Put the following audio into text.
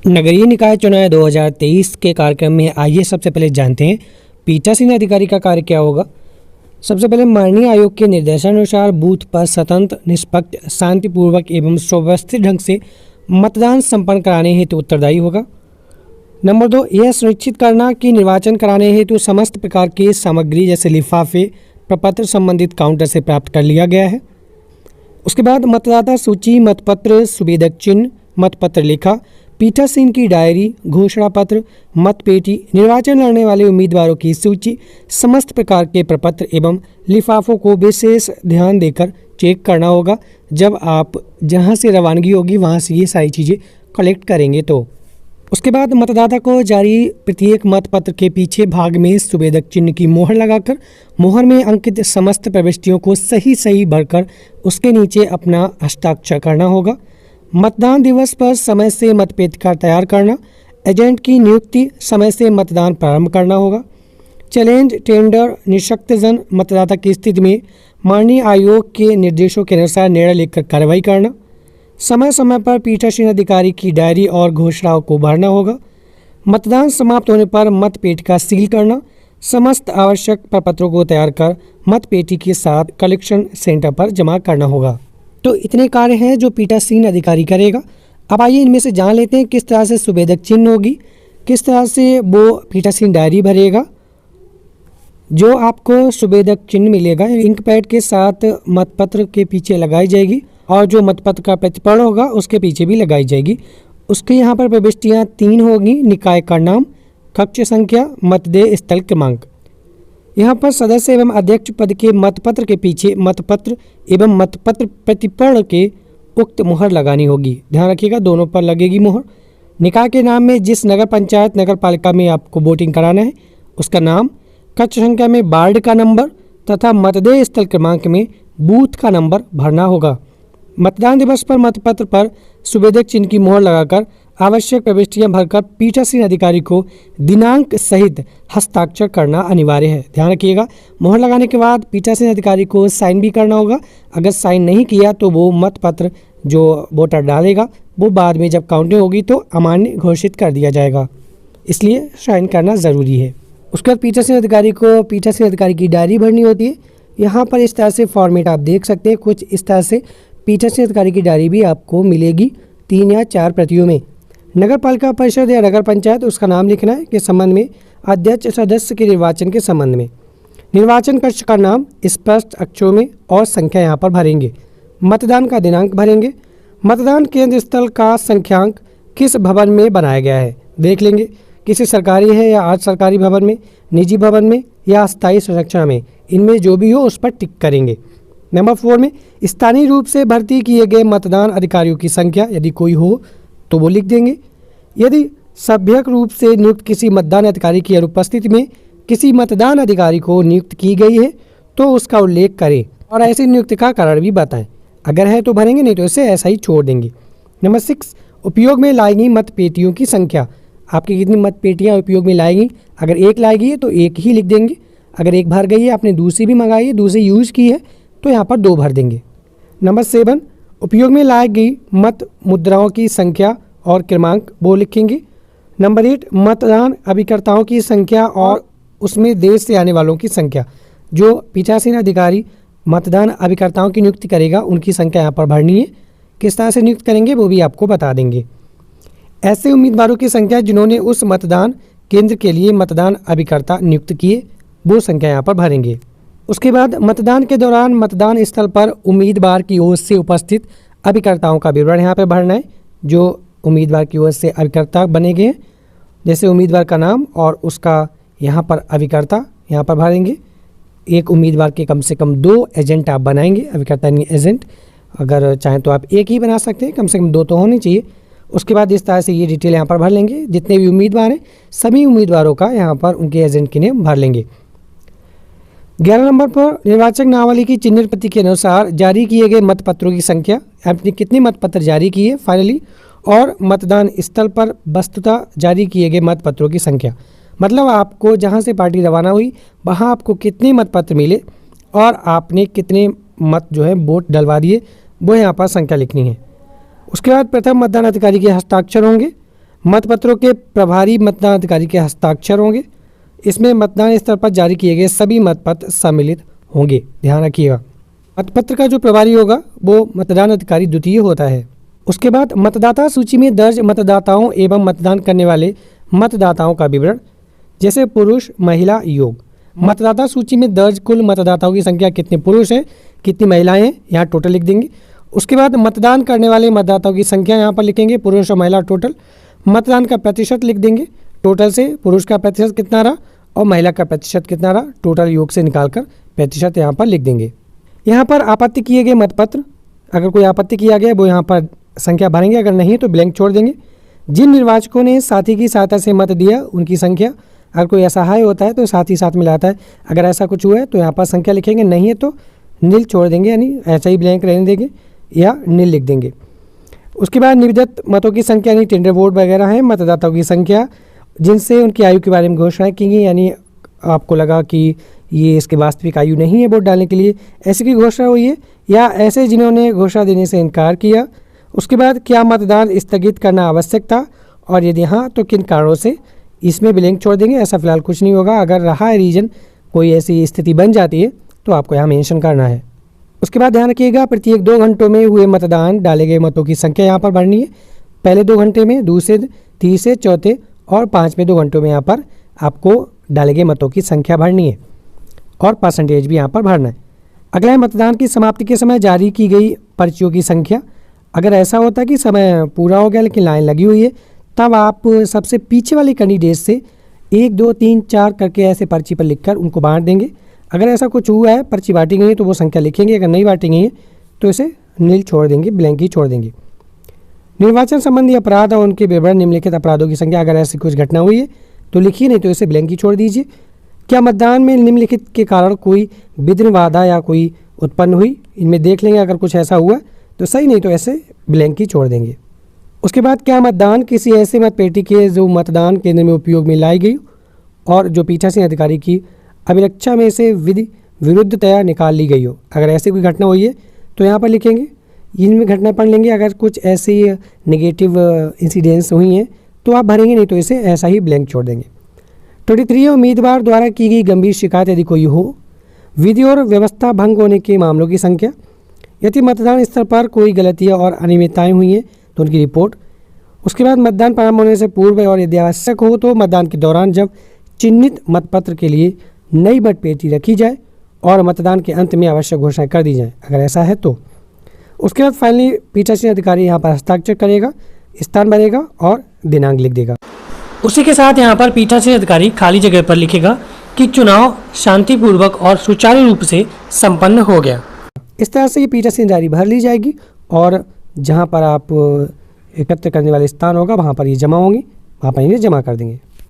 नगरीय निकाय चुनाव 2023 के कार्यक्रम में आइए सबसे पहले जानते हैं पीठासीन अधिकारी का कार्य क्या होगा। सबसे पहले माननीय आयोग के निर्देशानुसार बूथ पर स्वतंत्र, निष्पक्ष, शांतिपूर्वक एवं सुव्यवस्थित ढंग से मतदान संपन्न कराने हेतु उत्तरदायी होगा। नंबर 2, यह सुनिश्चित करना कि निर्वाचन कराने हेतु समस्त प्रकार की सामग्री जैसे लिफाफे, प्रपत्र संबंधित काउंटर से प्राप्त कर लिया गया है। उसके बाद मतदाता सूची, मतपत्र, सुवेदक चिन्ह, मतपत्र लेखा, पीठासीन की डायरी, घोषणा पत्र, मतपेटी, निर्वाचन लड़ने वाले उम्मीदवारों की सूची, समस्त प्रकार के प्रपत्र एवं लिफाफों को विशेष ध्यान देकर चेक करना होगा जब आप जहां से रवानगी होगी वहां से ये सारी चीज़ें कलेक्ट करेंगे। तो उसके बाद मतदाता को जारी प्रत्येक मतपत्र के पीछे भाग में सुवेदक चिन्ह की मोहर लगाकर मोहर में अंकित समस्त प्रविष्टियों को सही भरकर उसके नीचे अपना हस्ताक्षर करना होगा। मतदान दिवस पर समय से मतपेटिका तैयार करना, एजेंट की नियुक्ति, समय से मतदान प्रारंभ करना होगा। चैलेंज, टेंडर, निःशक्तजन मतदाता की स्थिति में माननीय आयोग के निर्देशों के अनुसार निर्णय लेकर कार्रवाई करना। समय समय पर पीठासीन अधिकारी की डायरी और घोषणाओं को भरना होगा। मतदान समाप्त होने पर मतपेटिका सील करना, समस्त आवश्यक प्रपत्रों को तैयार कर मतपेटी के साथ कलेक्शन सेंटर पर जमा करना होगा। तो इतने कार्य हैं जो पीठासीन अधिकारी करेगा। अब आइए इनमें से जान लेते हैं किस तरह से सुवेदक चिन्ह होगी, किस तरह से वो पीठासीन डायरी भरेगा। जो आपको सुवेदक चिन्ह मिलेगा इंक पैड के साथ मतपत्र के पीछे लगाई जाएगी और जो मतपत्र का प्रतिपर्ण होगा उसके पीछे भी लगाई जाएगी। उसके यहाँ पर प्रविष्टियाँ 3 होगी: निकाय का नाम, कक्ष संख्या, मतदेय स्थल क्रमांक। यहाँ पर सदस्य एवं अध्यक्ष पद के मतपत्र के पीछे मतपत्र एवं मतपत्र प्रतिपर्ण के उक्त मुहर लगानी होगी। ध्यान रखिएगा, दोनों पर लगेगी मुहर। निकाय के नाम में जिस नगर पंचायत, नगर पालिका में आपको वोटिंग कराना है उसका नाम, कक्ष संख्या में वार्ड का नंबर तथा मतदेय स्थल क्रमांक में बूथ का नंबर भरना होगा। मतदान दिवस पर मतपत्र पर सुवेदक चिन्ह की मोहर लगाकर आवश्यक प्रविष्टियां भरकर पीठासीन अधिकारी को दिनांक सहित हस्ताक्षर करना अनिवार्य है। ध्यान रखिएगा, मोहर लगाने के बाद पीठासीन अधिकारी को साइन भी करना होगा। अगर साइन नहीं किया तो वो मतपत्र जो वोटर डालेगा वो बाद में जब काउंटिंग होगी तो अमान्य घोषित कर दिया जाएगा, इसलिए साइन करना ज़रूरी है। उसके बाद पीठासीन अधिकारी को पीठासीन अधिकारी की डायरी भरनी होती है। यहाँ पर इस तरह से फॉर्मेट आप देख सकते हैं, कुछ इस तरह से पीठासीन अधिकारी की डायरी भी आपको मिलेगी 3 या 4 प्रतियों में। नगर पालिका परिषद या नगर पंचायत उसका नाम लिखना है के संबंध में, अध्यक्ष सदस्य के निर्वाचन के संबंध में, निर्वाचन कक्ष का नाम स्पष्ट अक्षरों में और संख्या यहाँ पर भरेंगे। मतदान का दिनांक भरेंगे। मतदान केंद्र स्थल का संख्यांक किस भवन में बनाया गया है देख लेंगे, किसी सरकारी है या अर्ध सरकारी भवन में, निजी भवन में या अस्थायी संरचना में, इनमें जो भी हो उस पर टिक करेंगे। नंबर 4 में स्थानीय रूप से भर्ती किए गए मतदान अधिकारियों की संख्या यदि कोई हो तो वो लिख देंगे। यदि सभ्यक रूप से नियुक्त किसी मतदान अधिकारी की अनुपस्थिति में किसी मतदान अधिकारी को नियुक्त की गई है तो उसका उल्लेख करें और ऐसी नियुक्ति का कारण भी बताएं। अगर है तो भरेंगे, नहीं तो इसे ऐसा ही छोड़ देंगे। नंबर 6, उपयोग में लाई गई मतपेटियों की संख्या। आपकी कितनी मतपेटियाँ उपयोग में लाएगी, अगर 1 लाई गई है तो 1 ही लिख देंगे। अगर 1 भर गई है, आपने दूसरी भी मंगाई है, दूसरी यूज़ की है तो यहाँ पर 2 भर देंगे। नंबर 7, उपयोग में लाई गई मत मुद्राओं की संख्या और क्रमांक वो लिखेंगे। नंबर 8, मतदान अभिकर्ताओं की संख्या और उसमें देश से आने वालों की संख्या। जो पीठासीन अधिकारी मतदान अभिकर्ताओं की नियुक्ति करेगा उनकी संख्या यहाँ पर भरनी है। किस तरह से नियुक्त करेंगे वो भी आपको बता देंगे। ऐसे उम्मीदवारों की संख्या जिन्होंने उस मतदान केंद्र के लिए मतदान अभिकर्ता नियुक्त किए, वो संख्या यहाँ पर भरेंगे। उसके बाद मतदान के दौरान मतदान स्थल पर उम्मीदवार की ओर से उपस्थित अभिकर्ताओं का विवरण यहाँ पर भरना है। जो उम्मीदवार की ओर से अभिकर्ता बने गए, जैसे उम्मीदवार का नाम और उसका यहाँ पर अभिकर्ता यहाँ पर भरेंगे। एक उम्मीदवार के कम से कम 2 एजेंट आप बनाएंगे, अभिकर्ता यानी एजेंट। अगर चाहें तो आप 1 ही बना सकते हैं, कम से कम 2 तो होने चाहिए। उसके बाद इस तरह से ये डिटेल यहाँ पर भर लेंगे। जितने भी उम्मीदवार हैं सभी उम्मीदवारों का यहाँ पर उनके एजेंट के नेम भर लेंगे। 11 नंबर पर निर्वाचक नावली की चिन्हित प्रति के अनुसार जारी किए गए मतपत्रों की संख्या, आपने कितने मतपत्र जारी किए फाइनली, और मतदान स्थल पर वस्तुतः जारी किए गए मतपत्रों की संख्या। मतलब आपको जहां से पार्टी रवाना हुई वहां आपको कितने मतपत्र मिले और आपने कितने मत जो है वोट डलवा दिए, वो यहाँ पर संख्या लिखनी है। उसके बाद प्रथम मतदान अधिकारी के हस्ताक्षर होंगे। मतपत्रों के प्रभारी मतदान अधिकारी के हस्ताक्षर होंगे। इसमें मतदान स्थल पर जारी किए गए सभी मतपत्र सम्मिलित होंगे। ध्यान रखिएगा, मतपत्र का जो प्रभारी होगा वो मतदान अधिकारी द्वितीय होता है। उसके बाद मतदाता सूची में दर्ज मतदाताओं एवं मतदान करने वाले मतदाताओं का विवरण, जैसे पुरुष महिला योग। मतदाता सूची में दर्ज कुल मतदाताओं की संख्या कितने पुरुष हैं, कितनी महिलाएं हैं, यहाँ टोटल लिख देंगे। उसके बाद मतदान करने वाले मतदाताओं की संख्या यहाँ पर लिखेंगे, पुरुष और महिला टोटल। मतदान का प्रतिशत लिख देंगे, टोटल से पुरुष का प्रतिशत कितना रहा और महिला का प्रतिशत कितना रहा, टोटल योग से निकालकर प्रतिशत यहाँ पर लिख देंगे। यहाँ पर आपत्ति किए गए मतपत्र, अगर कोई आपत्ति किया गया वो यहाँ पर संख्या भरेंगे, अगर नहीं तो ब्लैंक छोड़ देंगे। जिन निर्वाचकों ने साथी की सहायता से मत दिया उनकी संख्या, अगर कोई असहाय होता है तो साथी साथ मिलाता है, अगर ऐसा कुछ हुआ है तो यहाँ पर संख्या लिखेंगे, नहीं है तो नील छोड़ देंगे, यानी ऐसा ही ब्लैंक रहने देंगे या नील लिख देंगे। उसके बाद निविदत मतों की संख्या यानी टेंडर वोट वगैरह हैं, मतदाताओं की संख्या जिनसे उनकी आयु के बारे में घोषणा की गई, यानी आपको लगा कि ये इसकी वास्तविक आयु नहीं है वोट डालने के लिए, ऐसी की घोषणा हुई है, या ऐसे जिन्होंने घोषणा देने से इनकार किया। उसके बाद क्या मतदान स्थगित करना आवश्यक था और यदि हाँ तो किन कारणों से, इसमें ब्लैंक छोड़ देंगे। ऐसा फिलहाल कुछ नहीं होगा, अगर रहा है रीजन, कोई ऐसी स्थिति बन जाती है तो आपको यहाँ मेंशन करना है। उसके बाद ध्यान रखिएगा, प्रत्येक 2 घंटों में हुए मतदान डाले गए मतों की संख्या यहाँ पर भरनी है। पहले 2 घंटे में, दूसरे, तीसरे, चौथे और 5वें 2 घंटों में यहाँ पर आपको डाले गए मतों की संख्या भरनी है और परसेंटेज भी यहाँ पर भरना है। अगला है मतदान की समाप्ति के समय जारी की गई पर्चियों की संख्या। अगर ऐसा होता है कि समय पूरा हो गया लेकिन लाइन लगी हुई है, तब आप सबसे पीछे वाले कैंडिडेट से 1, 2, 3, 4 करके ऐसे पर्ची पर लिखकर उनको बांट देंगे। अगर ऐसा कुछ हुआ है, पर्ची बांटी गई है तो वो संख्या लिखेंगे, अगर नहीं बांटी गई है तो इसे नील छोड़ देंगे, ब्लैंक ही छोड़ देंगे। निर्वाचन संबंधी अपराध और उनके विवरण, निम्नलिखित अपराधों की संख्या, अगर ऐसी कुछ घटना हुई है तो लिखिए, नहीं तो इसे ब्लैंक ही छोड़ दीजिए। क्या मतदान में निम्नलिखित के कारण कोई विघ्न बाधा या कोई उत्पन्न हुई, इनमें देख लेंगे, अगर कुछ ऐसा हुआ तो सही, नहीं तो ऐसे ब्लैंक ही छोड़ देंगे। उसके बाद क्या मतदान किसी ऐसे मतपेटी के जो मतदान केंद्र में उपयोग में लाई गई और जो पीठासीन अधिकारी की अभिरक्षा में से विधि विरुद्धतया निकाल ली गई हो, अगर ऐसी कोई घटना हुई है तो यहाँ पर लिखेंगे। इनमें घटना पढ़ लेंगे, अगर कुछ ऐसी नेगेटिव इंसिडेंट्स हुई हैं तो आप भरेंगे, नहीं तो इसे ऐसा ही ब्लैंक छोड़ देंगे। 23 उम्मीदवार द्वारा की गई गंभीर शिकायत यदि कोई हो, विधि और व्यवस्था भंग होने के मामलों की संख्या, यदि मतदान स्थल पर कोई गलतियाँ और अनियमितताएँ हुई हैं तो उनकी रिपोर्ट। उसके बाद मतदान प्रारंभ होने से पूर्व और यदि आवश्यक हो तो मतदान के दौरान जब चिन्हित मतपत्र के लिए नई मतपेटी रखी जाए और मतदान के अंत में आवश्यक घोषणा कर दी जाए, अगर ऐसा है तो। उसके बाद फाइनली पीठासीन अधिकारी यहाँ पर हस्ताक्षर करेगा, स्थान भरेगा और दिनांक लिख देगा। उसी के साथ यहाँ पर पीठासीन अधिकारी खाली जगह पर लिखेगा कि चुनाव शांतिपूर्वक और सुचारू रूप से संपन्न हो गया। इस तरह से ये पीठासीन डायरी भर ली जाएगी और जहाँ पर आप एकत्र करने वाले स्थान होगा वहाँ पर ये जमा होंगी, वहाँ पर इन्हें जमा कर देंगे।